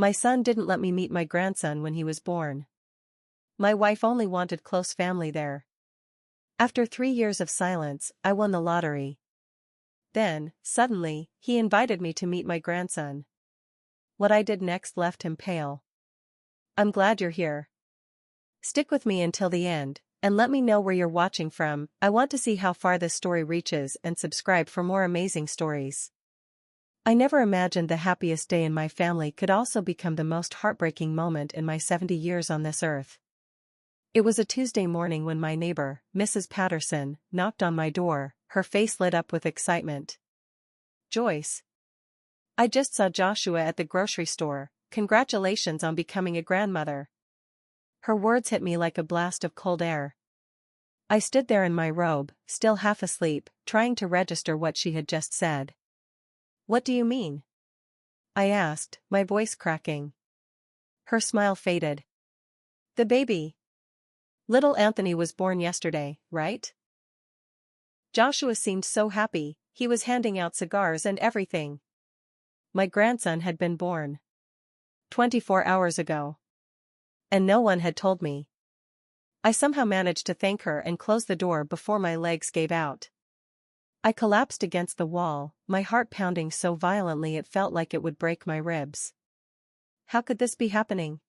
My son didn't let me meet my grandson when he was born. My wife only wanted close family there. After 3 years of silence, I won the lottery. Then, suddenly, he invited me to meet my grandson. What I did next left him pale. I'm glad you're here. Stick with me until the end, and let me know where you're watching from. I want to see how far this story reaches, and subscribe for more amazing stories. I never imagined the happiest day in my family could also become the most heartbreaking moment in my 70 years on this earth. It was a Tuesday morning when my neighbor, Mrs. Patterson, knocked on my door, her face lit up with excitement. "Joyce, I just saw Joshua at the grocery store. Congratulations on becoming a grandmother." Her words hit me like a blast of cold air. I stood there in my robe, still half asleep, trying to register what she had just said. "What do you mean?" I asked, my voice cracking. Her smile faded. "The baby. Little Anthony was born yesterday, right?" Joshua seemed so happy, he was handing out cigars and everything. My grandson had been born 24 hours ago. And no one had told me. I somehow managed to thank her and close the door before my legs gave out. I collapsed against the wall, my heart pounding so violently it felt like it would break my ribs. How could this be happening?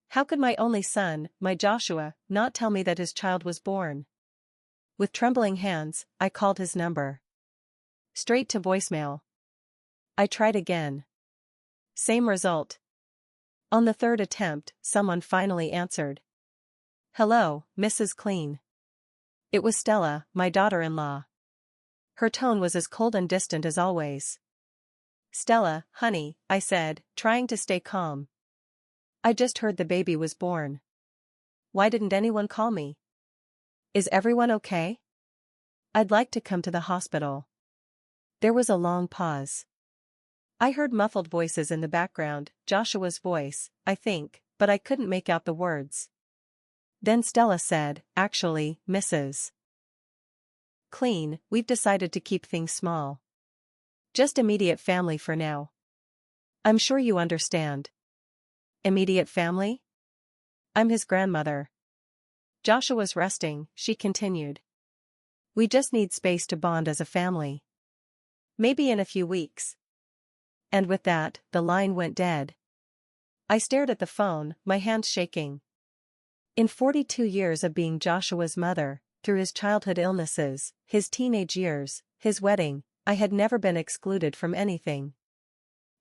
How could my only son, my Joshua, not tell me that his child was born? With trembling hands, I called his number. Straight to voicemail. I tried again. Same result. On the third attempt, someone finally answered. "Hello, Mrs. Clean." It was Stella, my daughter-in-law. Her tone was as cold and distant as always. "Stella, honey," I said, trying to stay calm. "I just heard the baby was born. Why didn't anyone call me? Is everyone okay? I'd like to come to the hospital." There was a long pause. I heard muffled voices in the background, Joshua's voice, I think, but I couldn't make out the words. Then Stella said, "Actually, Mrs. Clean, we've decided to keep things small. Just immediate family for now. I'm sure you understand." "Immediate family?" "I'm his grandmother." "Joshua's resting," she continued. "We just need space to bond as a family. Maybe in a few weeks." And with that, the line went dead. I stared at the phone, my hands shaking. In 42 years of being Joshua's mother, through his childhood illnesses, his teenage years, his wedding, I had never been excluded from anything.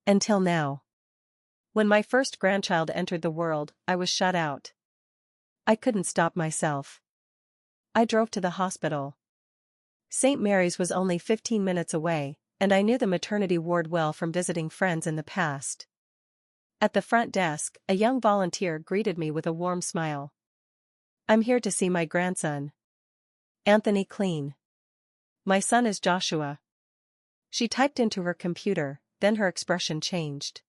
Until now. When my first grandchild entered the world, I was shut out. I couldn't stop myself. I drove to the hospital. St. Mary's was only 15 minutes away, and I knew the maternity ward well from visiting friends in the past. At the front desk, a young volunteer greeted me with a warm smile. "I'm here to see my grandson. Anthony Clean. My son is Joshua." She typed into her computer, then her expression changed.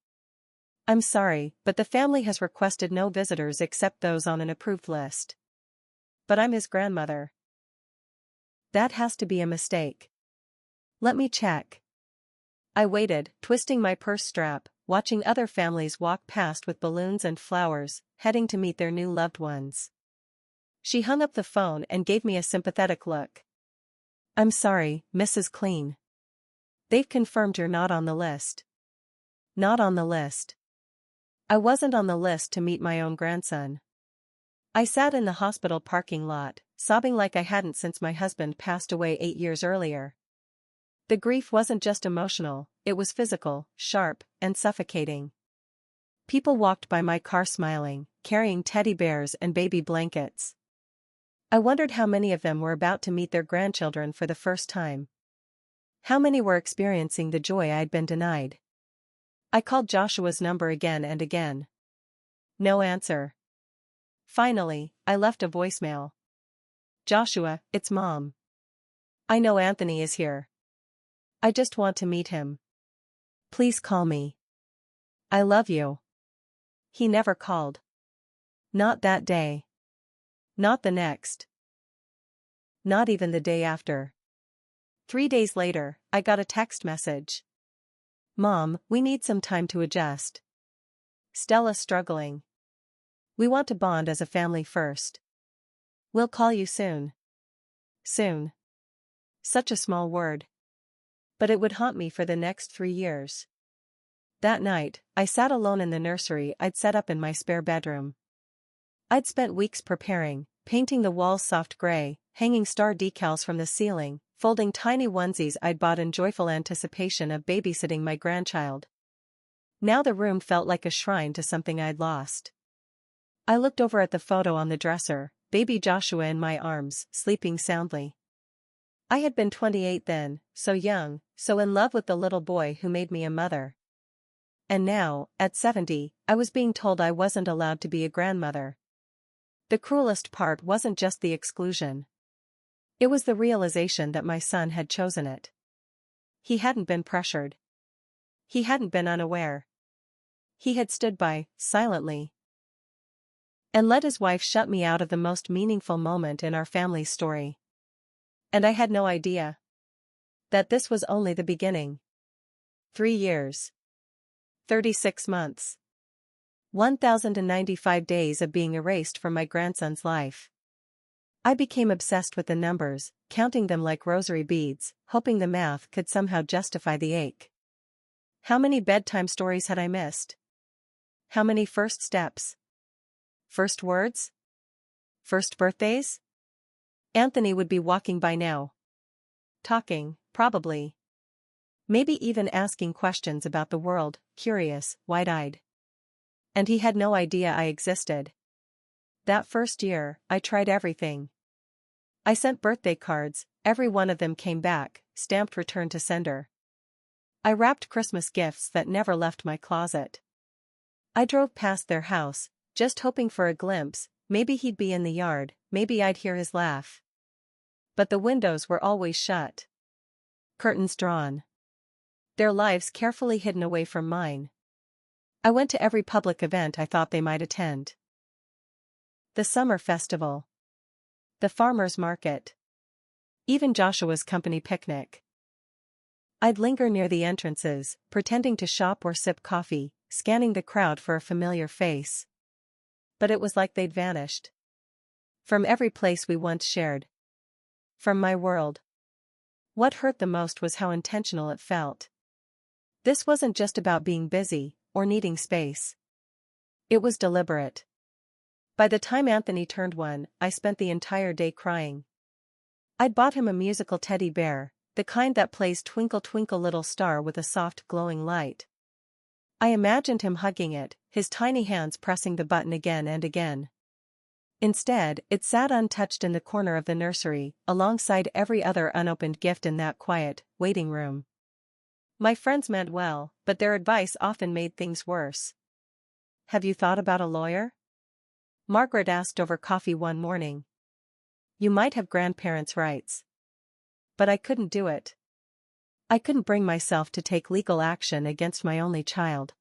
"I'm sorry, but the family has requested no visitors except those on an approved list. But I'm his grandmother." "That has to be a mistake. Let me check." I waited, twisting my purse strap, watching other families walk past with balloons and flowers, heading to meet their new loved ones. She hung up the phone and gave me a sympathetic look. "I'm sorry, Mrs. Clean. They've confirmed you're not on the list." "Not on the list." I wasn't on the list to meet my own grandson. I sat in the hospital parking lot, sobbing like I hadn't since my husband passed away 8 years earlier. The grief wasn't just emotional, it was physical, sharp, and suffocating. People walked by my car smiling, carrying teddy bears and baby blankets. I wondered how many of them were about to meet their grandchildren for the first time. How many were experiencing the joy I'd been denied? I called Joshua's number again and again. No answer. Finally, I left a voicemail. "Joshua, it's Mom. I know Anthony is here. I just want to meet him. Please call me. I love you." He never called. Not that day. Not the next. Not even the day after. 3 days later, I got a text message. "Mom, we need some time to adjust. Stella struggling. We want to bond as a family first. We'll call you soon. Soon. Such a small word. But it would haunt me for the next 3 years. That night, I sat alone in the nursery I'd set up in my spare bedroom. I'd spent weeks preparing, painting the walls soft gray, hanging star decals from the ceiling, folding tiny onesies I'd bought in joyful anticipation of babysitting my grandchild. Now the room felt like a shrine to something I'd lost. I looked over at the photo on the dresser, baby Joshua in my arms, sleeping soundly. I had been 28 then, so young, so in love with the little boy who made me a mother. And now, at 70, I was being told I wasn't allowed to be a grandmother. The cruelest part wasn't just the exclusion. It was the realization that my son had chosen it. He hadn't been pressured. He hadn't been unaware. He had stood by, silently, and let his wife shut me out of the most meaningful moment in our family's story. And I had no idea that this was only the beginning. 3 years. 36 months. 1,095 days of being erased from my grandson's life. I became obsessed with the numbers, counting them like rosary beads, hoping the math could somehow justify the ache. How many bedtime stories had I missed? How many first steps? First words? First birthdays? Anthony would be walking by now. Talking, probably. Maybe even asking questions about the world, curious, wide-eyed. And he had no idea I existed. That first year, I tried everything. I sent birthday cards, every one of them came back, stamped return to sender. I wrapped Christmas gifts that never left my closet. I drove past their house, just hoping for a glimpse, maybe he'd be in the yard, maybe I'd hear his laugh. But the windows were always shut. Curtains drawn. Their lives carefully hidden away from mine. I went to every public event I thought they might attend. The summer festival. The farmer's market. Even Joshua's company picnic. I'd linger near the entrances, pretending to shop or sip coffee, scanning the crowd for a familiar face. But it was like they'd vanished. From every place we once shared. From my world. What hurt the most was how intentional it felt. This wasn't just about being busy, or needing space. It was deliberate. By the time Anthony turned 1, I spent the entire day crying. I'd bought him a musical teddy bear, the kind that plays Twinkle Twinkle Little Star with a soft glowing light. I imagined him hugging it, his tiny hands pressing the button again and again. Instead, it sat untouched in the corner of the nursery, alongside every other unopened gift in that quiet, waiting room. My friends meant well, but their advice often made things worse. "Have you thought about a lawyer?" Margaret asked over coffee one morning. "You might have grandparents' rights." But I couldn't do it. I couldn't bring myself to take legal action against my only child.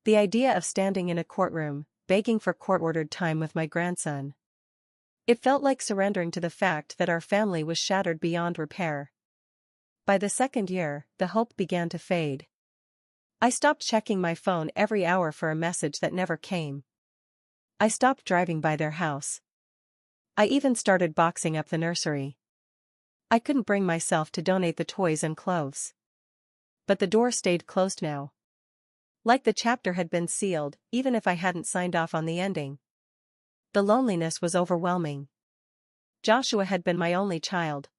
The idea of standing in a courtroom, begging for court-ordered time with my grandson. It felt like surrendering to the fact that our family was shattered beyond repair. By the second year, the hope began to fade. I stopped checking my phone every hour for a message that never came. I stopped driving by their house. I even started boxing up the nursery. I couldn't bring myself to donate the toys and clothes. But the door stayed closed now. Like the chapter had been sealed, even if I hadn't signed off on the ending. The loneliness was overwhelming. Joshua had been my only child.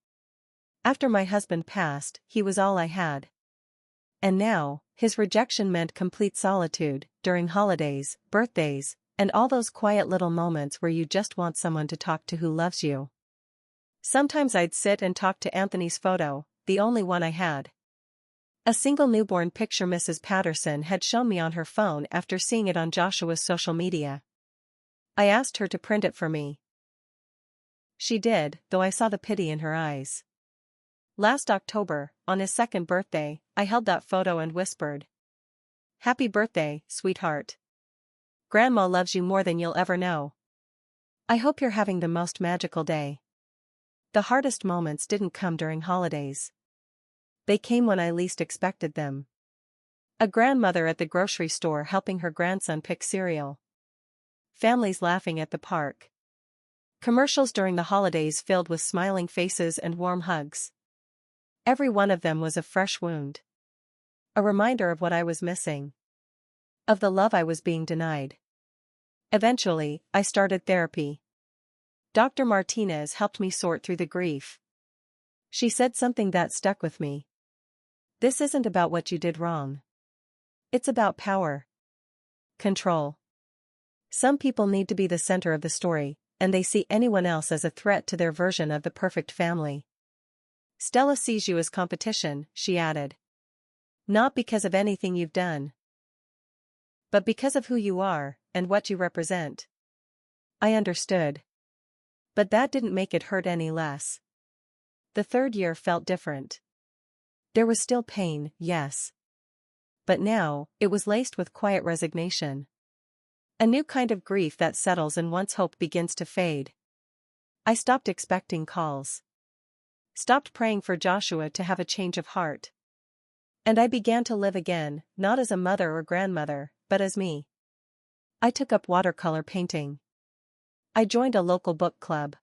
After my husband passed, he was all I had. And now, his rejection meant complete solitude, during holidays, birthdays, and all those quiet little moments where you just want someone to talk to who loves you. Sometimes I'd sit and talk to Anthony's photo, the only one I had. A single newborn picture Mrs. Patterson had shown me on her phone after seeing it on Joshua's social media. I asked her to print it for me. She did, though I saw the pity in her eyes. Last October, on his 2nd birthday, I held that photo and whispered, "Happy birthday, sweetheart. Grandma loves you more than you'll ever know. I hope you're having the most magical day." The hardest moments didn't come during holidays. They came when I least expected them. A grandmother at the grocery store helping her grandson pick cereal. Families laughing at the park. Commercials during the holidays filled with smiling faces and warm hugs. Every one of them was a fresh wound. A reminder of what I was missing. Of the love I was being denied. Eventually, I started therapy. Dr. Martinez helped me sort through the grief. She said something that stuck with me. This isn't about what you did wrong. It's about power. Control. Some people need to be the center of the story, and they see anyone else as a threat to their version of the perfect family. Stella sees you as competition, she added. Not because of anything you've done, but because of who you are, and what you represent. I understood. But that didn't make it hurt any less. The third year felt different. There was still pain, yes. But now, it was laced with quiet resignation. A new kind of grief that settles in once hope begins to fade. I stopped expecting calls. Stopped praying for Joshua to have a change of heart. And I began to live again, not as a mother or grandmother, but as me. I took up watercolor painting. I joined a local book club.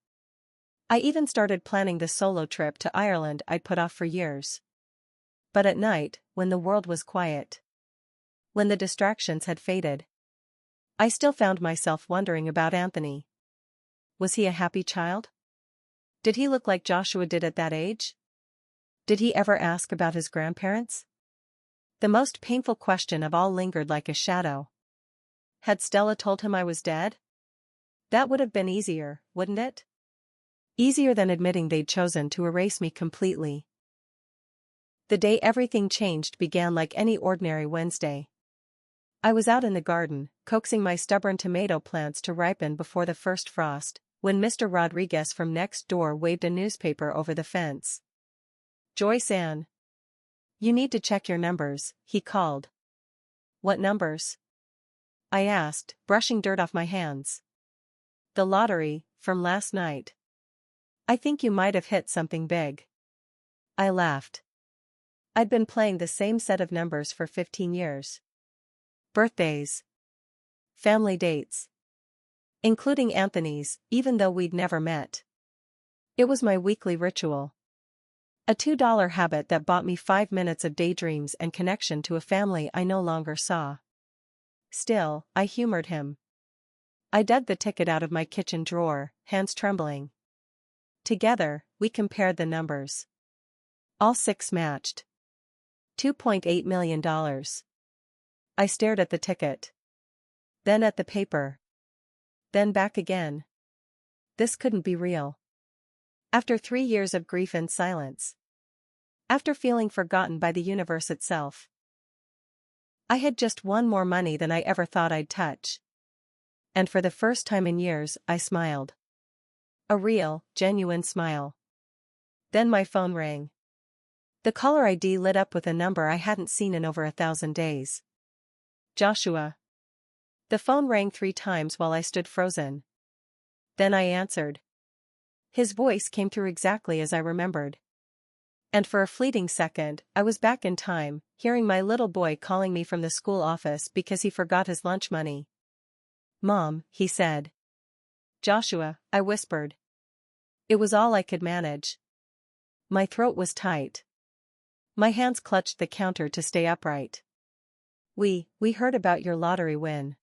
I even started planning the solo trip to Ireland I'd put off for years. But at night, when the world was quiet, when the distractions had faded, I still found myself wondering about Anthony. Was he a happy child? Did he look like Joshua did at that age? Did he ever ask about his grandparents? The most painful question of all lingered like a shadow. Had Stella told him I was dead? That would have been easier, wouldn't it? Easier than admitting they'd chosen to erase me completely. The day everything changed began like any ordinary Wednesday. I was out in the garden, coaxing my stubborn tomato plants to ripen before the first frost, when Mr. Rodriguez from next door waved a newspaper over the fence. Joyce Ann. You need to check your numbers, he called. What numbers? I asked, brushing dirt off my hands. The lottery, from last night. I think you might have hit something big. I laughed. I'd been playing the same set of numbers for 15 years. Birthdays. Family dates. Including Anthony's, even though we'd never met. It was my weekly ritual. A $2 habit that bought me 5 minutes of daydreams and connection to a family I no longer saw. Still, I humored him. I dug the ticket out of my kitchen drawer, hands trembling. Together, we compared the numbers. All 6 matched. $2.8 million. I stared at the ticket. Then at the paper. Then back again. This couldn't be real. After 3 years of grief and silence. After feeling forgotten by the universe itself. I had just won more money than I ever thought I'd touch. And for the first time in years, I smiled. A real, genuine smile. Then my phone rang. The caller ID lit up with a number I hadn't seen in over 1,000 days. Joshua. The phone rang 3 times while I stood frozen. Then I answered. His voice came through exactly as I remembered. And for a fleeting second, I was back in time, hearing my little boy calling me from the school office because he forgot his lunch money. Mom, he said. Joshua, I whispered. It was all I could manage. My throat was tight. My hands clutched the counter to stay upright. We heard about your lottery win.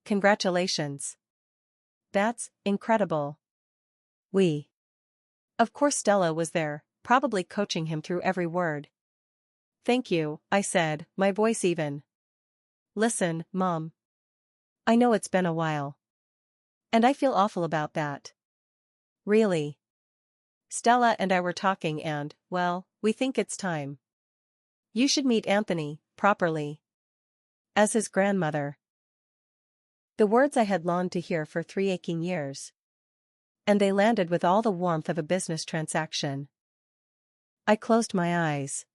Congratulations. That's incredible. Of course Stella was there, probably coaching him through every word. Thank you, I said, my voice even. Listen, Mom. I know it's been a while. And I feel awful about that. Really. Stella and I were talking and, well, we think it's time. You should meet Anthony, properly. As his grandmother. The words I had longed to hear for 3 aching years. And they landed with all the warmth of a business transaction. I closed my eyes.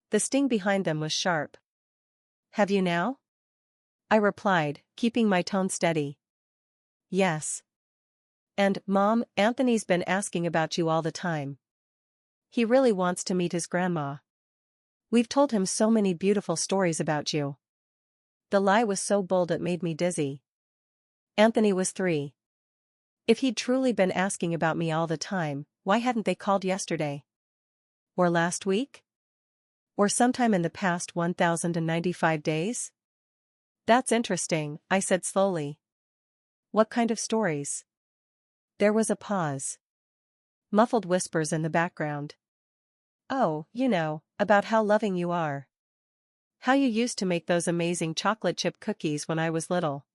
The sting behind them was sharp. Have you now? I replied, keeping my tone steady. Yes. And, Mom, Anthony's been asking about you all the time. He really wants to meet his grandma. We've told him so many beautiful stories about you. The lie was so bold it made me dizzy. Anthony was 3. If he'd truly been asking about me all the time, why hadn't they called yesterday? Or last week? Or sometime in the past 1095 days? That's interesting, I said slowly. What kind of stories? There was a pause. Muffled whispers in the background. Oh, about how loving you are. How you used to make those amazing chocolate chip cookies when I was little.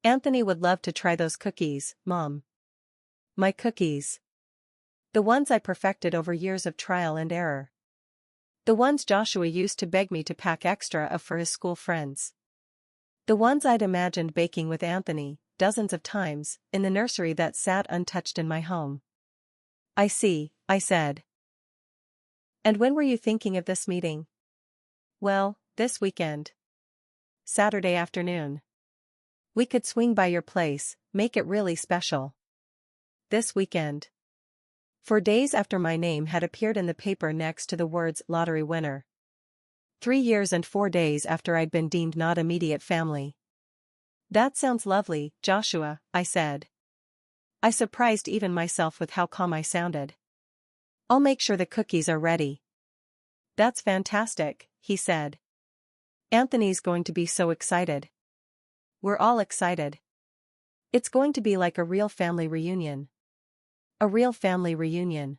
Anthony would love to try those cookies, Mom. My cookies. The ones I perfected over years of trial and error. The ones Joshua used to beg me to pack extra of for his school friends. The ones I'd imagined baking with Anthony, dozens of times, in the nursery that sat untouched in my home. I see, I said. And when were you thinking of this meeting? Well, this weekend. Saturday afternoon. We could swing by your place, make it really special. This weekend. For days after my name had appeared in the paper next to the words lottery winner. 3 years and 4 days after I'd been deemed not immediate family. That sounds lovely, Joshua, I said. I surprised even myself with how calm I sounded. I'll make sure the cookies are ready. That's fantastic, he said. Anthony's going to be so excited. We're all excited. It's going to be like a real family reunion. A real family reunion.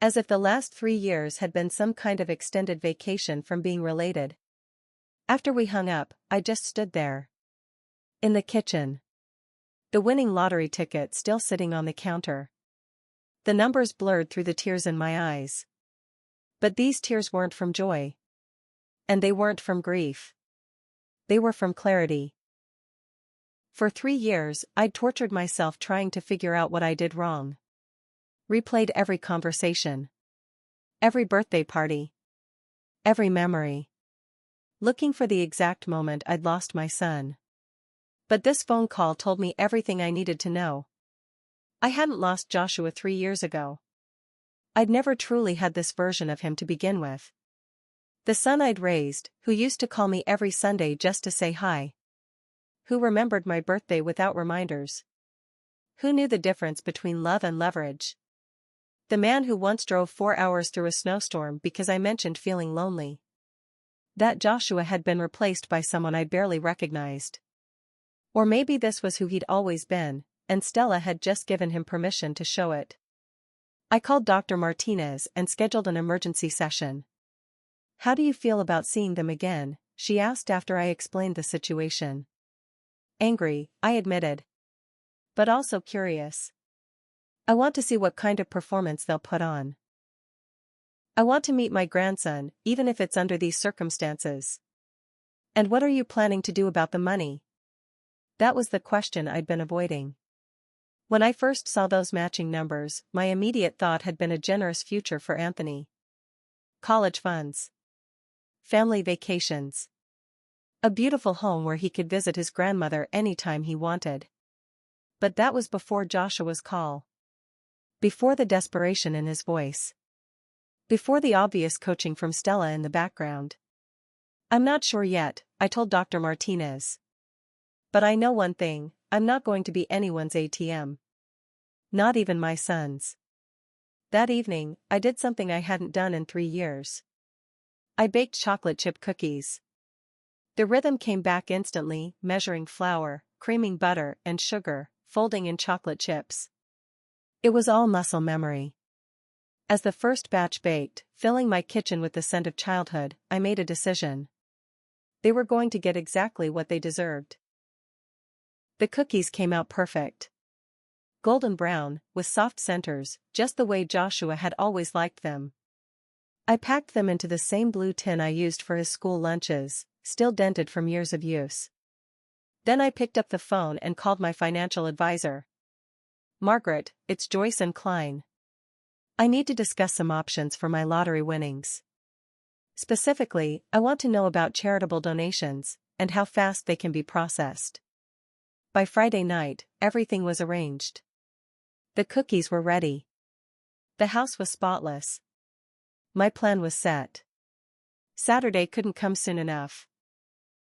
As if the last 3 years had been some kind of extended vacation from being related. After we hung up, I just stood there. In the kitchen. The winning lottery ticket still sitting on the counter. The numbers blurred through the tears in my eyes. But these tears weren't from joy. And they weren't from grief. They were from clarity. For 3 years, I'd tortured myself trying to figure out what I did wrong. Replayed every conversation. Every birthday party. Every memory. Looking for the exact moment I'd lost my son. But this phone call told me everything I needed to know. I hadn't lost Joshua 3 years ago. I'd never truly had this version of him to begin with. The son I'd raised, who used to call me every Sunday just to say hi. Who remembered my birthday without reminders. Who knew the difference between love and leverage. The man who once drove 4 hours through a snowstorm because I mentioned feeling lonely. That Joshua had been replaced by someone I barely recognized. Or maybe this was who he'd always been, and Stella had just given him permission to show it. I called Dr. Martinez and scheduled an emergency session. How do you feel about seeing them again? She asked after I explained the situation. Angry, I admitted. But also curious. I want to see what kind of performance they'll put on. I want to meet my grandson, even if it's under these circumstances. And what are you planning to do about the money? That was the question I'd been avoiding. When I first saw those matching numbers, my immediate thought had been a generous future for Anthony. College funds. Family vacations. A beautiful home where he could visit his grandmother anytime he wanted. But that was before Joshua's call. Before the desperation in his voice. Before the obvious coaching from Stella in the background. I'm not sure yet, I told Dr. Martinez. But I know one thing, I'm not going to be anyone's ATM. Not even my son's. That evening, I did something I hadn't done in 3 years. I baked chocolate chip cookies. The rhythm came back instantly, measuring flour, creaming butter and sugar, folding in chocolate chips. It was all muscle memory. As the first batch baked, filling my kitchen with the scent of childhood, I made a decision. They were going to get exactly what they deserved. The cookies came out perfect. Golden brown, with soft centers, just the way Joshua had always liked them. I packed them into the same blue tin I used for his school lunches, still dented from years of use. Then I picked up the phone and called my financial advisor. Margaret, it's Joyce and Klein. I need to discuss some options for my lottery winnings. Specifically, I want to know about charitable donations, and how fast they can be processed. By Friday night, everything was arranged. The cookies were ready. The house was spotless. My plan was set. Saturday couldn't come soon enough.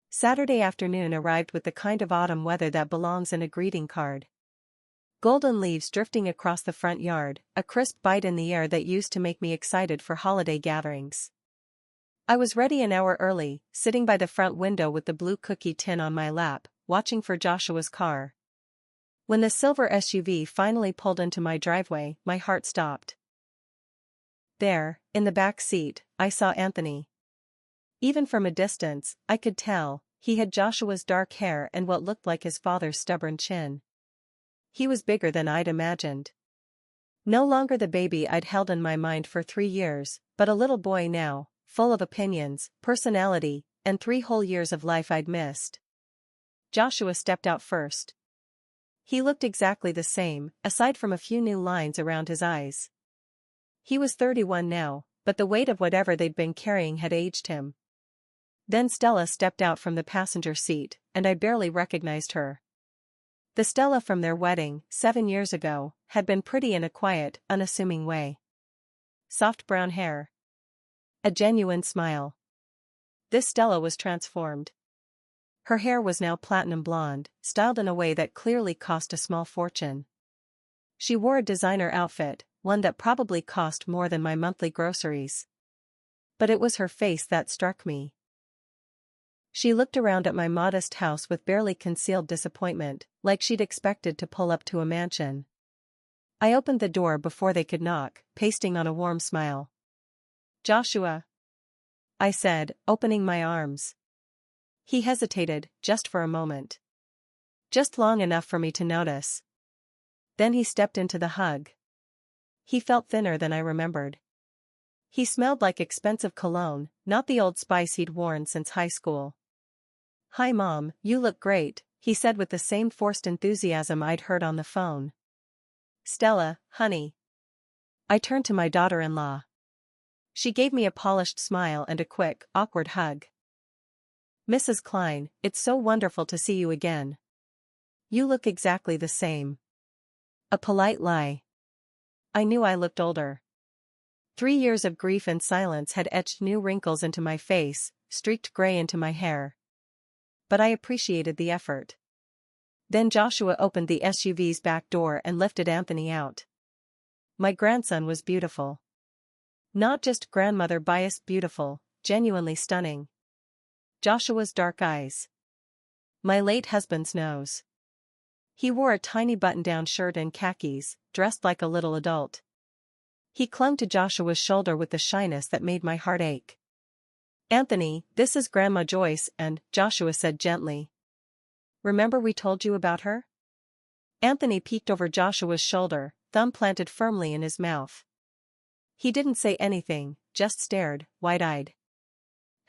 Saturday afternoon arrived with the kind of autumn weather that belongs in a greeting card. Golden leaves drifting across the front yard, a crisp bite in the air that used to make me excited for holiday gatherings. I was ready an hour early, sitting by the front window with the blue cookie tin on my lap, watching for Joshua's car. When the silver SUV finally pulled into my driveway, my heart stopped. There, in the back seat, I saw Anthony. Even from a distance, I could tell, he had Joshua's dark hair and what looked like his father's stubborn chin. He was bigger than I'd imagined. No longer the baby I'd held in my mind for 3 years, but a little boy now, full of opinions, personality, and 3 whole years of life I'd missed. Joshua stepped out first. He looked exactly the same, aside from a few new lines around his eyes. He was 31 now, but the weight of whatever they'd been carrying had aged him. Then Stella stepped out from the passenger seat, and I barely recognized her. The Stella from their wedding, 7 years ago, had been pretty in a quiet, unassuming way. Soft brown hair. A genuine smile. This Stella was transformed. Her hair was now platinum blonde, styled in a way that clearly cost a small fortune. She wore a designer outfit, one that probably cost more than my monthly groceries. But it was her face that struck me. She looked around at my modest house with barely concealed disappointment, like she'd expected to pull up to a mansion. I opened the door before they could knock, pasting on a warm smile. "Joshua," I said, opening my arms. He hesitated, just for a moment. Just long enough for me to notice. Then he stepped into the hug. He felt thinner than I remembered. He smelled like expensive cologne, not the Old Spice he'd worn since high school. "Hi Mom, you look great," he said with the same forced enthusiasm I'd heard on the phone. "Stella, honey." I turned to my daughter-in-law. She gave me a polished smile and a quick, awkward hug. "Mrs. Klein, it's so wonderful to see you again. You look exactly the same." A polite lie. I knew I looked older. 3 years of grief and silence had etched new wrinkles into my face, streaked gray into my hair. But I appreciated the effort. Then Joshua opened the SUV's back door and lifted Anthony out. My grandson was beautiful. Not just grandmother-biased beautiful, genuinely stunning. Joshua's dark eyes. My late husband's nose. He wore a tiny button-down shirt and khakis, dressed like a little adult. He clung to Joshua's shoulder with the shyness that made my heart ache. "Anthony, this is Grandma Joyce," and Joshua said gently. "Remember we told you about her?" Anthony peeked over Joshua's shoulder, thumb planted firmly in his mouth. He didn't say anything, just stared, wide-eyed.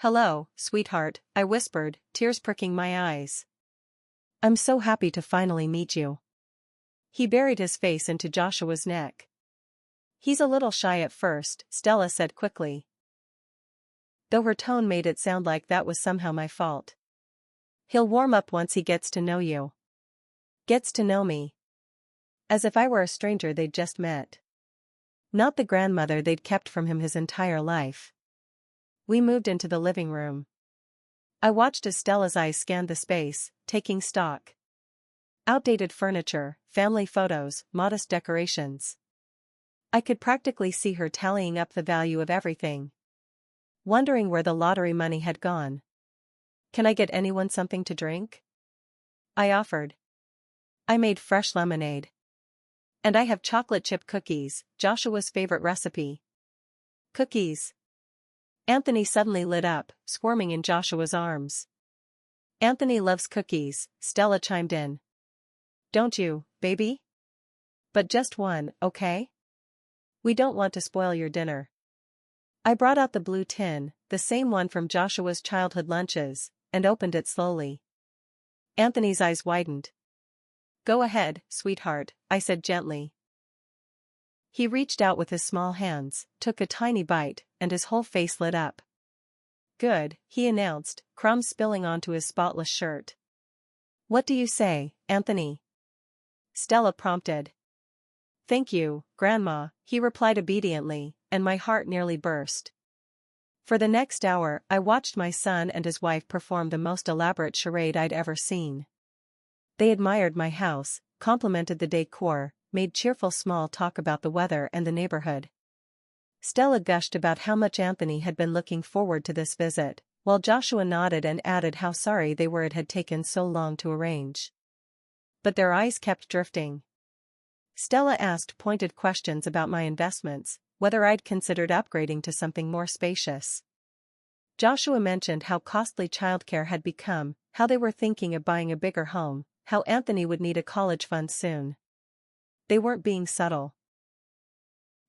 "Hello, sweetheart," I whispered, tears pricking my eyes. "I'm so happy to finally meet you." He buried his face into Joshua's neck. "He's a little shy at first," Stella said quickly, though her tone made it sound like that was somehow my fault. "He'll warm up once he gets to know you." Gets to know me. As if I were a stranger they'd just met. Not the grandmother they'd kept from him his entire life. We moved into the living room. I watched as Stella's eyes scanned the space, taking stock. Outdated furniture, family photos, modest decorations. I could practically see her tallying up the value of everything. Wondering where the lottery money had gone. "Can I get anyone something to drink?" I offered. "I made fresh lemonade. And I have chocolate chip cookies, Joshua's favorite recipe." "Cookies?" Anthony suddenly lit up, squirming in Joshua's arms. "Anthony loves cookies," Stella chimed in. "Don't you, baby? But just one, okay? We don't want to spoil your dinner." I brought out the blue tin, the same one from Joshua's childhood lunches, and opened it slowly. Anthony's eyes widened. "Go ahead, sweetheart," I said gently. He reached out with his small hands, took a tiny bite, and his whole face lit up. "Good," he announced, crumbs spilling onto his spotless shirt. "What do you say, Anthony?" Stella prompted. "Thank you, Grandma," he replied obediently, and my heart nearly burst. For the next hour, I watched my son and his wife perform the most elaborate charade I'd ever seen. They admired my house, complimented the decor, made cheerful small talk about the weather and the neighborhood. Stella gushed about how much Anthony had been looking forward to this visit, while Joshua nodded and added how sorry they were it had taken so long to arrange. But their eyes kept drifting. Stella asked pointed questions about my investments, whether I'd considered upgrading to something more spacious. Joshua mentioned how costly childcare had become, how they were thinking of buying a bigger home, how Anthony would need a college fund soon. They weren't being subtle.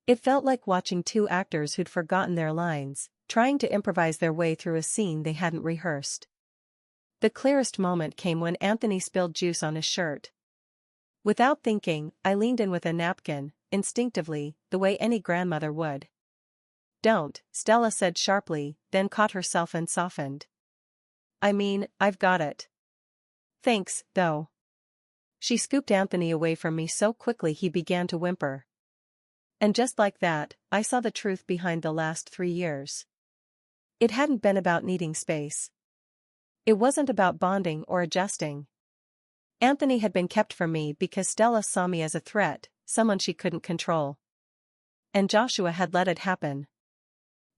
It felt like watching two actors who'd forgotten their lines, trying to improvise their way through a scene they hadn't rehearsed. The clearest moment came when Anthony spilled juice on his shirt. Without thinking, I leaned in with a napkin, instinctively, the way any grandmother would. "Don't," Stella said sharply, then caught herself and softened. "I mean, I've got it." "Thanks, though." She scooped Anthony away from me so quickly he began to whimper. And just like that, I saw the truth behind the last 3 years. It hadn't been about needing space. It wasn't about bonding or adjusting. Anthony had been kept from me because Stella saw me as a threat, someone she couldn't control. And Joshua had let it happen.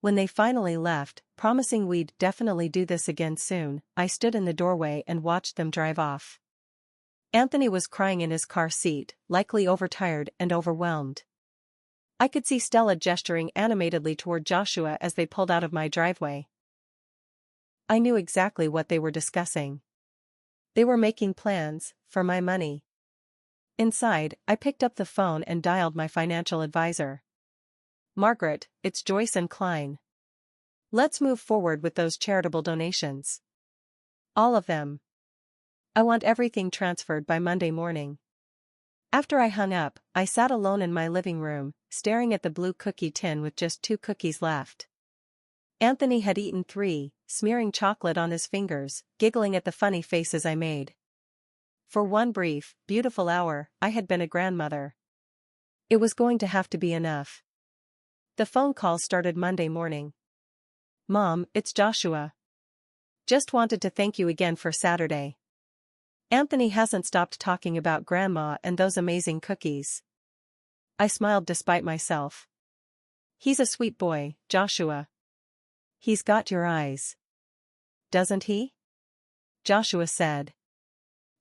When they finally left, promising we'd definitely do this again soon, I stood in the doorway and watched them drive off. Anthony was crying in his car seat, likely overtired and overwhelmed. I could see Stella gesturing animatedly toward Joshua as they pulled out of my driveway. I knew exactly what they were discussing. They were making plans, for my money. Inside, I picked up the phone and dialed my financial advisor. "Margaret, it's Joyce and Klein. Let's move forward with those charitable donations. All of them. I want everything transferred by Monday morning." After I hung up, I sat alone in my living room, staring at the blue cookie tin with just 2 cookies left. Anthony had eaten 3, smearing chocolate on his fingers, giggling at the funny faces I made. For one brief, beautiful hour, I had been a grandmother. It was going to have to be enough. The phone call started Monday morning. "Mom, it's Joshua. Just wanted to thank you again for Saturday. Anthony hasn't stopped talking about Grandma and those amazing cookies." I smiled despite myself. "He's a sweet boy, Joshua. He's got your eyes. Doesn't he?" Joshua said.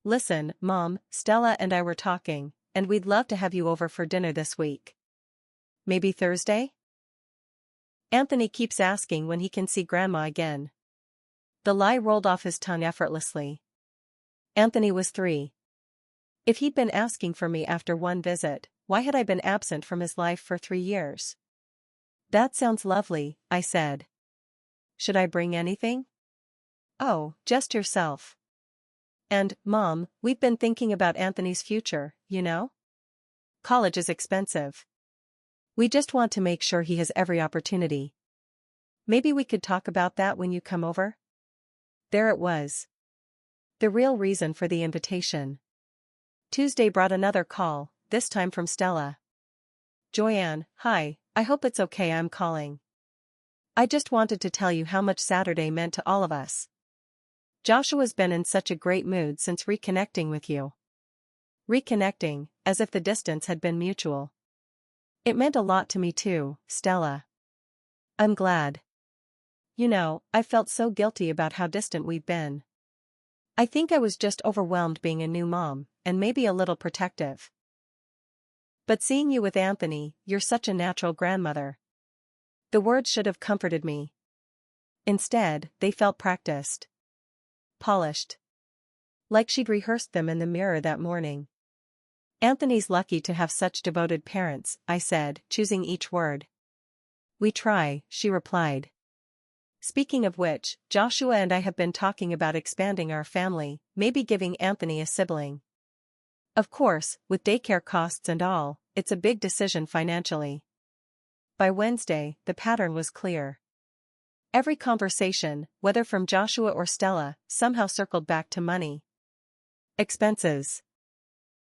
"Listen, Mom, Stella and I were talking, and we'd love to have you over for dinner this week. Maybe Thursday? Anthony keeps asking when he can see Grandma again." The lie rolled off his tongue effortlessly. Anthony was 3. If he'd been asking for me after one visit, why had I been absent from his life for 3 years? "That sounds lovely," I said. "Should I bring anything?" "Oh, just yourself. And, Mom, we've been thinking about Anthony's future, you know? College is expensive. We just want to make sure he has every opportunity. Maybe we could talk about that when you come over?" There it was. The real reason for the invitation. Tuesday brought another call, this time from Stella. "Joyanne, hi, I hope it's okay I'm calling. I just wanted to tell you how much Saturday meant to all of us. Joshua's been in such a great mood since reconnecting with you." Reconnecting, as if the distance had been mutual. "It meant a lot to me too, Stella. I'm glad. You know, I felt so guilty about how distant we've been. I think I was just overwhelmed being a new mom, and maybe a little protective. But seeing you with Anthony, you're such a natural grandmother." The words should have comforted me. Instead, they felt practiced. Polished. Like she'd rehearsed them in the mirror that morning. "Anthony's lucky to have such devoted parents," I said, choosing each word. "We try," she replied. "Speaking of which, Joshua and I have been talking about expanding our family, maybe giving Anthony a sibling. Of course, with daycare costs and all, it's a big decision financially." By Wednesday, the pattern was clear. Every conversation, whether from Joshua or Stella, somehow circled back to money. Expenses.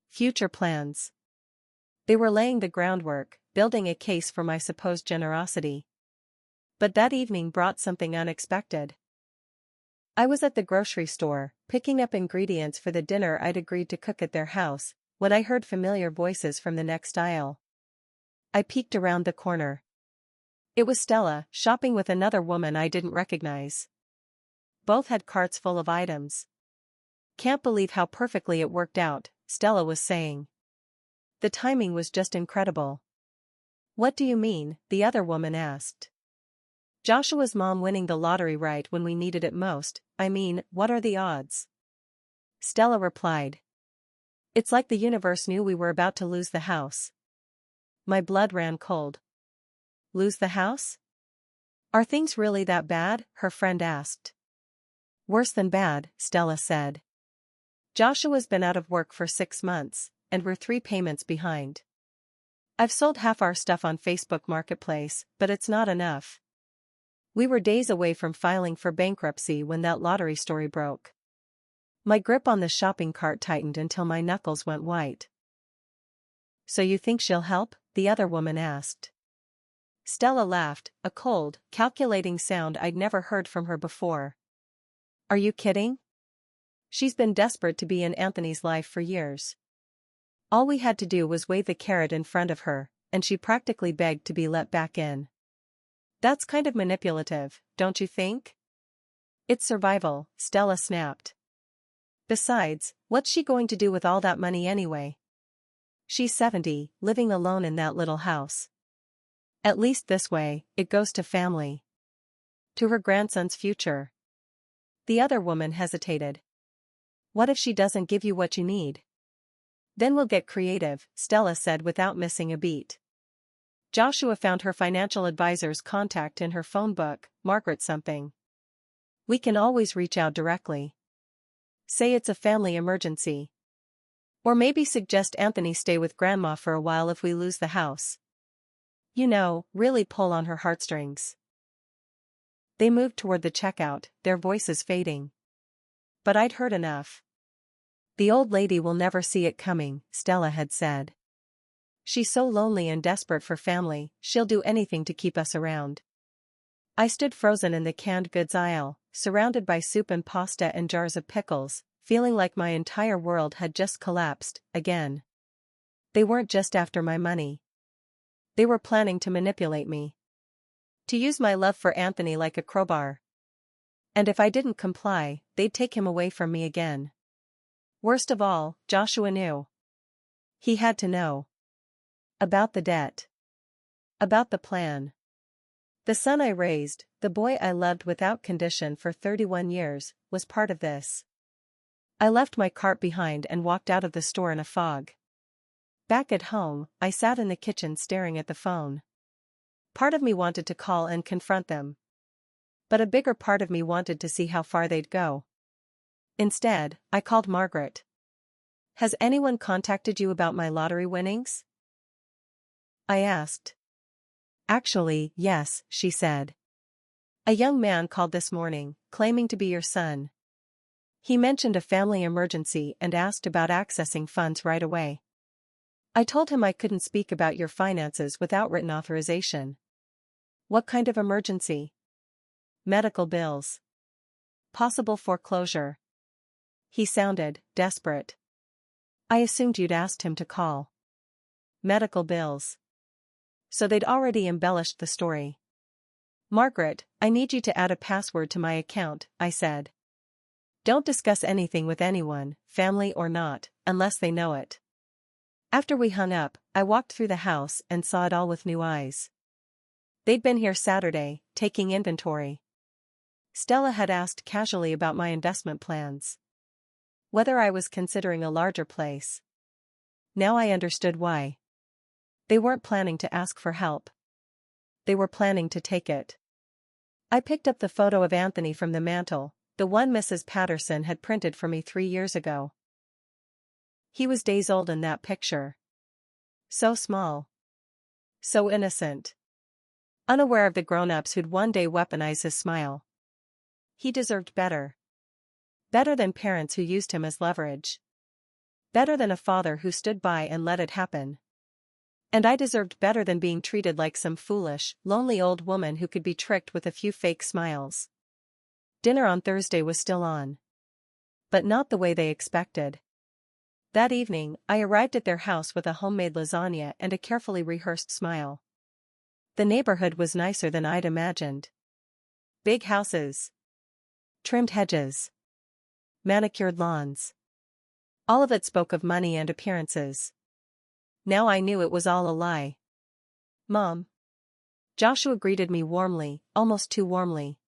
Future plans. They were laying the groundwork, building a case for my supposed generosity. But that evening brought something unexpected. I was at the grocery store, picking up ingredients for the dinner I'd agreed to cook at their house, when I heard familiar voices from the next aisle. I peeked around the corner. It was Stella, shopping with another woman I didn't recognize. Both had carts full of items. "Can't believe how perfectly it worked out," Stella was saying. "The timing was just incredible." "What do you mean?" the other woman asked. "Joshua's mom winning the lottery right when we needed it most. I mean, what are the odds?" Stella replied. "It's like the universe knew we were about to lose the house." My blood ran cold. "Lose the house? Are things really that bad?" her friend asked. "Worse than bad," Stella said. "Joshua's been out of work for 6 months, and we're 3 payments behind. I've sold half our stuff on Facebook Marketplace, but it's not enough. We were days away from filing for bankruptcy when that lottery story broke." My grip on the shopping cart tightened until my knuckles went white. "So you think she'll help?" the other woman asked. Stella laughed, a cold, calculating sound I'd never heard from her before. "Are you kidding? She's been desperate to be in Anthony's life for years. All we had to do was wave the carrot in front of her, and she practically begged to be let back in. That's kind of manipulative, don't you think?" "It's survival," Stella snapped. "Besides, what's she going to do with all that money anyway? She's 70, living alone in that little house. At least this way, it goes to family. To her grandson's future." The other woman hesitated. "What if she doesn't give you what you need?" "Then we'll get creative," Stella said without missing a beat. "Joshua found her financial advisor's contact in her phone book, Margaret something. We can always reach out directly. Say it's a family emergency. Or maybe suggest Anthony stay with Grandma for a while if we lose the house. You know, really pull on her heartstrings." They moved toward the checkout, their voices fading. But I'd heard enough. "The old lady will never see it coming," Stella had said. "She's so lonely and desperate for family, she'll do anything to keep us around." I stood frozen in the canned goods aisle, surrounded by soup and pasta and jars of pickles, feeling like my entire world had just collapsed, again. They weren't just after my money. They were planning to manipulate me. To use my love for Anthony like a crowbar. And if I didn't comply, they'd take him away from me again. Worst of all, Joshua knew. He had to know. About the debt. About the plan. The son I raised, the boy I loved without condition for 31 years, was part of this. I left my cart behind and walked out of the store in a fog. Back at home, I sat in the kitchen staring at the phone. Part of me wanted to call and confront them. But a bigger part of me wanted to see how far they'd go. Instead, I called Margaret. "Has anyone contacted you about my lottery winnings?" I asked. "Actually, yes," she said. "A young man called this morning, claiming to be your son. He mentioned a family emergency and asked about accessing funds right away. I told him I couldn't speak about your finances without written authorization." "What kind of emergency?" "Medical bills. Possible foreclosure." He sounded desperate. I assumed you'd asked him to call. Medical bills. So they'd already embellished the story. "Margaret, I need you to add a password to my account," I said. "Don't discuss anything with anyone, family or not, unless they know it." After we hung up, I walked through the house and saw it all with new eyes. They'd been here Saturday, taking inventory. Stella had asked casually about my investment plans. Whether I was considering a larger place. Now I understood why. They weren't planning to ask for help. They were planning to take it. I picked up the photo of Anthony from the mantel, the one Mrs. Patterson had printed for me 3 years ago. He was days old in that picture. So small. So innocent. Unaware of the grown-ups who'd one day weaponize his smile. He deserved better. Better than parents who used him as leverage. Better than a father who stood by and let it happen. And I deserved better than being treated like some foolish, lonely old woman who could be tricked with a few fake smiles. Dinner on Thursday was still on. But not the way they expected. That evening, I arrived at their house with a homemade lasagna and a carefully rehearsed smile. The neighborhood was nicer than I'd imagined. Big houses. Trimmed hedges. Manicured lawns. All of it spoke of money and appearances. Now I knew it was all a lie. "Mom." Joshua greeted me warmly, almost too warmly.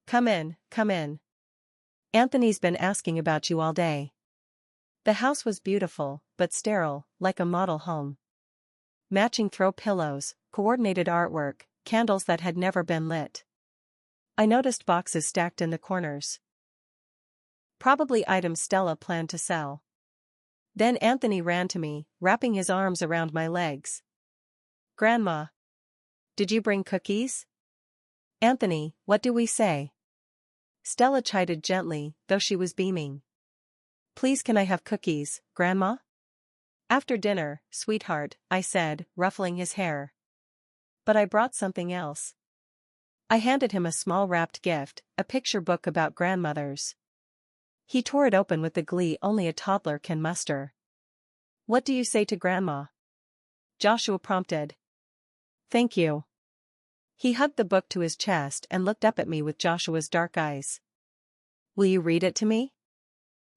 Come in, come in. Anthony's been asking about you all day." The house was beautiful, but sterile, like a model home. Matching throw pillows, coordinated artwork, candles that had never been lit. I noticed boxes stacked in the corners. Probably items Stella planned to sell. Then Anthony ran to me, wrapping his arms around my legs. "Grandma. Did you bring cookies?" "Anthony, what do we say?" Stella chided gently, though she was beaming. "Please, can I have cookies, Grandma?" "After dinner, sweetheart," I said, ruffling his hair. "But I brought something else." I handed him a small wrapped gift, a picture book about grandmothers. He tore it open with the glee only a toddler can muster. "What do you say to Grandma?" Joshua prompted. "Thank you." He hugged the book to his chest and looked up at me with Joshua's dark eyes. "Will you read it to me?"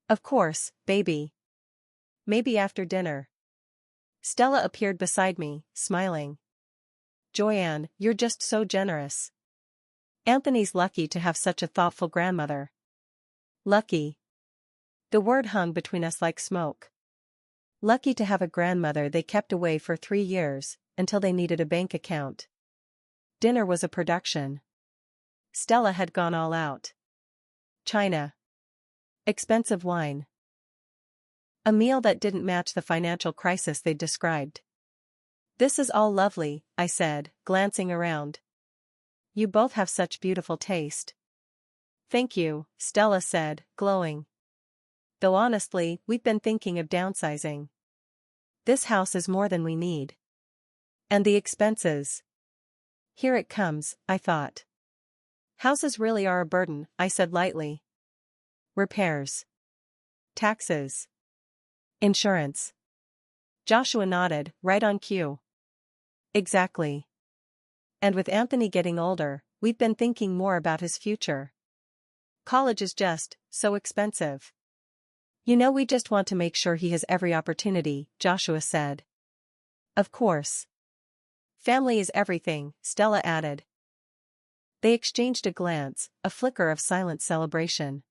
"Of course, baby. Maybe after dinner." Stella appeared beside me, smiling. "Joyanne, you're just so generous. Anthony's lucky to have such a thoughtful grandmother." Lucky. The word hung between us like smoke. Lucky to have a grandmother they kept away for 3 years, until they needed a bank account. Dinner was a production. Stella had gone all out. China. Expensive wine. A meal that didn't match the financial crisis they'd described. "This is all lovely," I said, glancing around. "You both have such beautiful taste." "Thank you," Stella said, glowing. "Though honestly, we've been thinking of downsizing. This house is more than we need. And the expenses. Here it comes, I thought. Houses really are a burden," I said lightly. "Repairs. Taxes. Insurance." Joshua nodded, right on cue. "Exactly. And with Anthony getting older, we've been thinking more about his future. College is just so expensive. You know, we just want to make sure he has every opportunity," Joshua said. "Of course. Family is everything," Stella added. They exchanged a glance, a flicker of silent celebration.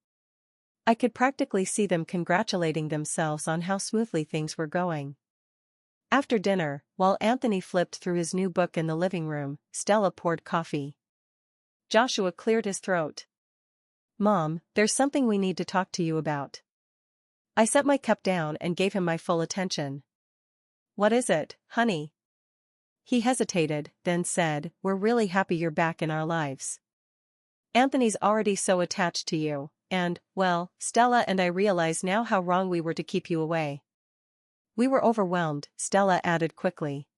I could practically see them congratulating themselves on how smoothly things were going. After dinner, while Anthony flipped through his new book in the living room, Stella poured coffee. Joshua cleared his throat. "Mom, there's something we need to talk to you about." I set my cup down and gave him my full attention. "What is it, honey?" He hesitated, then said, "We're really happy you're back in our lives. Anthony's already so attached to you, and, well, Stella and I realize now how wrong we were to keep you away." "We were overwhelmed," Stella added quickly.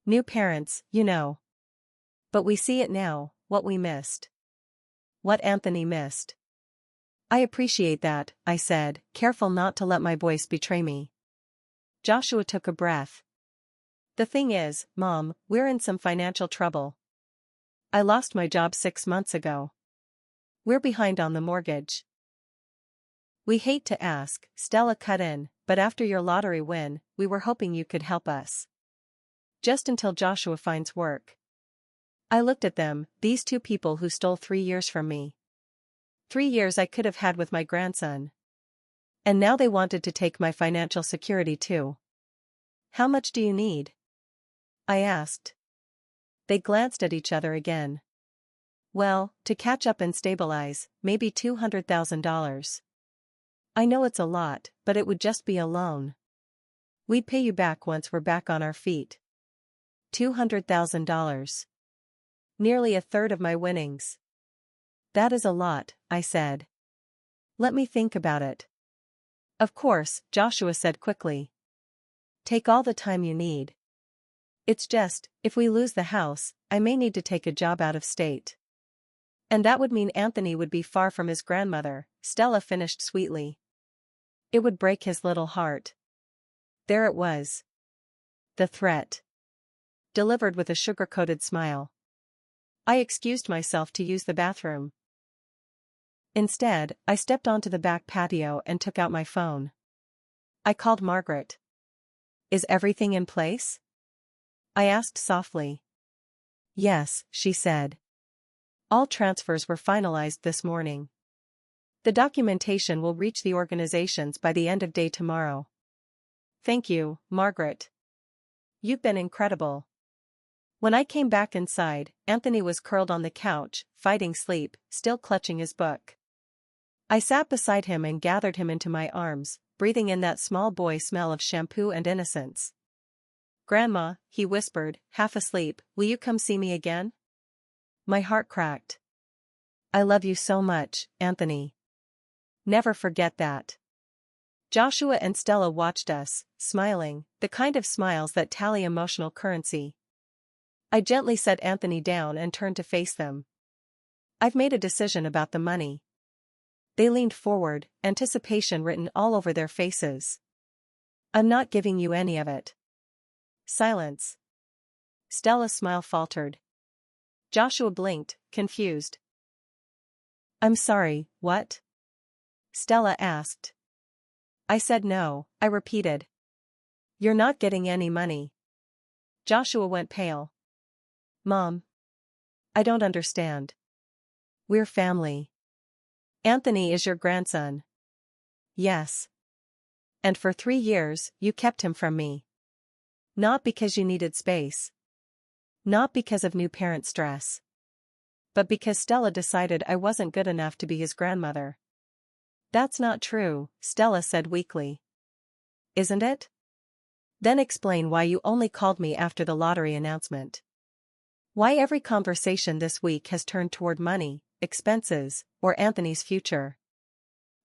"New parents, you know. But we see it now, what we missed. What Anthony missed." "I appreciate that," I said, careful not to let my voice betray me. Joshua took a breath. "The thing is, Mom, we're in some financial trouble. I lost my job 6 months ago. We're behind on the mortgage." "We hate to ask," Stella cut in, "but after your lottery win, we were hoping you could help us. Just until Joshua finds work." I looked at them, these two people who stole 3 years from me. 3 years I could have had with my grandson. And now they wanted to take my financial security too. "How much do you need?" I asked. They glanced at each other again. "Well, to catch up and stabilize, maybe $200,000. I know it's a lot, but it would just be a loan. We'd pay you back once we're back on our feet." $200,000. Nearly a third of my winnings. "That is a lot," I said. "Let me think about it." "Of course," Joshua said quickly. "Take all the time you need. It's just, if we lose the house, I may need to take a job out of state. And that would mean Anthony would be far from his grandmother, Stella finished sweetly. It would break his little heart. There it was. The threat. Delivered with a sugar-coated smile. I excused myself to use the bathroom. Instead, I stepped onto the back patio and took out my phone. I called Margaret. Is everything in place? I asked softly. Yes, she said. All transfers were finalized this morning. The documentation will reach the organizations by the end of day tomorrow. Thank you, Margaret. You've been incredible. When I came back inside, Anthony was curled on the couch, fighting sleep, still clutching his book. I sat beside him and gathered him into my arms, breathing in that small boy smell of shampoo and innocence. Grandma, he whispered, half asleep, will you come see me again? My heart cracked. I love you so much, Anthony. Never forget that. Joshua and Stella watched us, smiling, the kind of smiles that tally emotional currency. I gently set Anthony down and turned to face them. I've made a decision about the money. They leaned forward, anticipation written all over their faces. I'm not giving you any of it. Silence. Stella's smile faltered. Joshua blinked, confused. I'm sorry, what? Stella asked. I said no, I repeated. You're not getting any money. Joshua went pale. Mom. I don't understand. We're family. Anthony is your grandson. Yes. And for 3 years, you kept him from me. Not because you needed space. Not because of new parent stress. But because Stella decided I wasn't good enough to be his grandmother. That's not true, Stella said weakly. Isn't it? Then explain why you only called me after the lottery announcement. Why every conversation this week has turned toward money, expenses, or Anthony's future.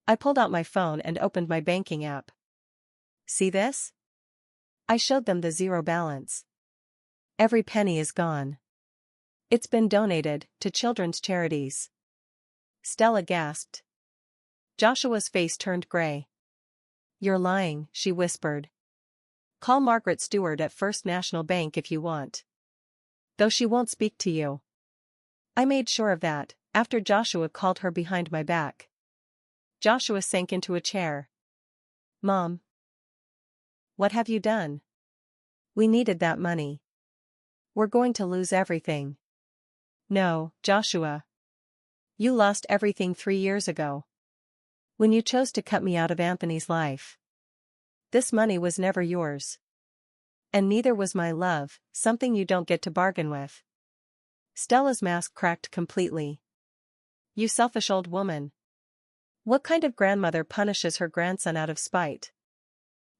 I pulled out my phone and opened my banking app. See this? I showed them the zero balance. Every penny is gone. It's been donated to children's charities. Stella gasped. Joshua's face turned gray. You're lying, she whispered. Call Margaret Stewart at First National Bank if you want. Though she won't speak to you. I made sure of that, after Joshua called her behind my back. Joshua sank into a chair. Mom. What have you done? We needed that money. We're going to lose everything. No, Joshua. You lost everything 3 years ago. When you chose to cut me out of Anthony's life. This money was never yours. And neither was my love, something you don't get to bargain with. Stella's mask cracked completely. You selfish old woman. What kind of grandmother punishes her grandson out of spite?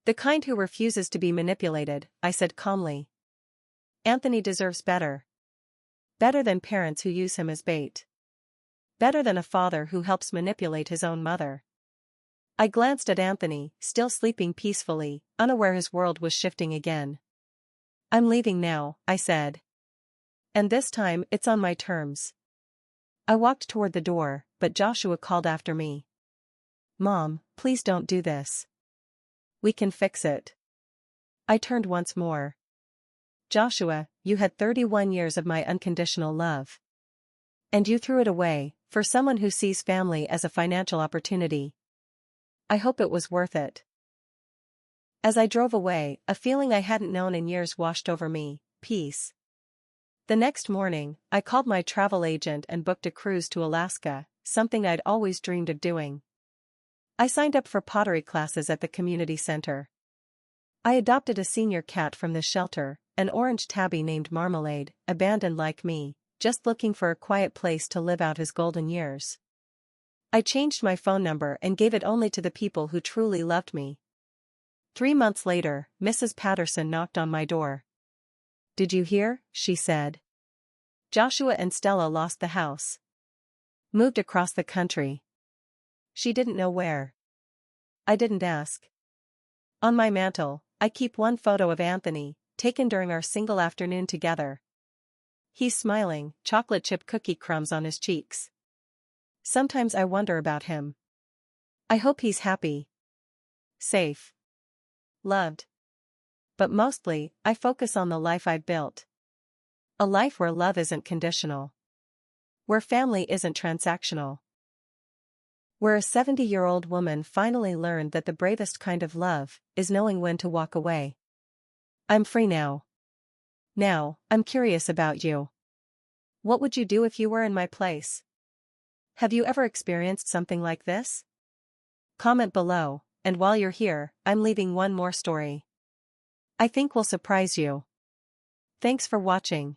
The kind who refuses to be manipulated, I said calmly. Anthony deserves better. Better than parents who use him as bait. Better than a father who helps manipulate his own mother. I glanced at Anthony, still sleeping peacefully, unaware his world was shifting again. I'm leaving now, I said. And this time it's on my terms. I walked toward the door, but Joshua called after me. Mom, please don't do this. We can fix it. I turned once more. Joshua, you had 31 years of my unconditional love. And you threw it away, for someone who sees family as a financial opportunity. I hope it was worth it. As I drove away, a feeling I hadn't known in years washed over me, peace. The next morning, I called my travel agent and booked a cruise to Alaska, something I'd always dreamed of doing. I signed up for pottery classes at the community center. I adopted a senior cat from the shelter, an orange tabby named Marmalade, abandoned like me, just looking for a quiet place to live out his golden years. I changed my phone number and gave it only to the people who truly loved me. 3 months later, Mrs. Patterson knocked on my door. Did you hear? She said. Joshua and Stella lost the house. Moved across the country. She didn't know where. I didn't ask. On my mantle, I keep one photo of Anthony, taken during our single afternoon together. He's smiling, chocolate chip cookie crumbs on his cheeks. Sometimes I wonder about him. I hope he's happy, safe, loved. But mostly, I focus on the life I've built. A life where love isn't conditional. Where family isn't transactional. Where a 70-year-old woman finally learned that the bravest kind of love is knowing when to walk away. I'm free now. Now, I'm curious about you. What would you do if you were in my place? Have you ever experienced something like this? Comment below, and while you're here, I'm leaving one more story. I think will surprise you. Thanks for watching.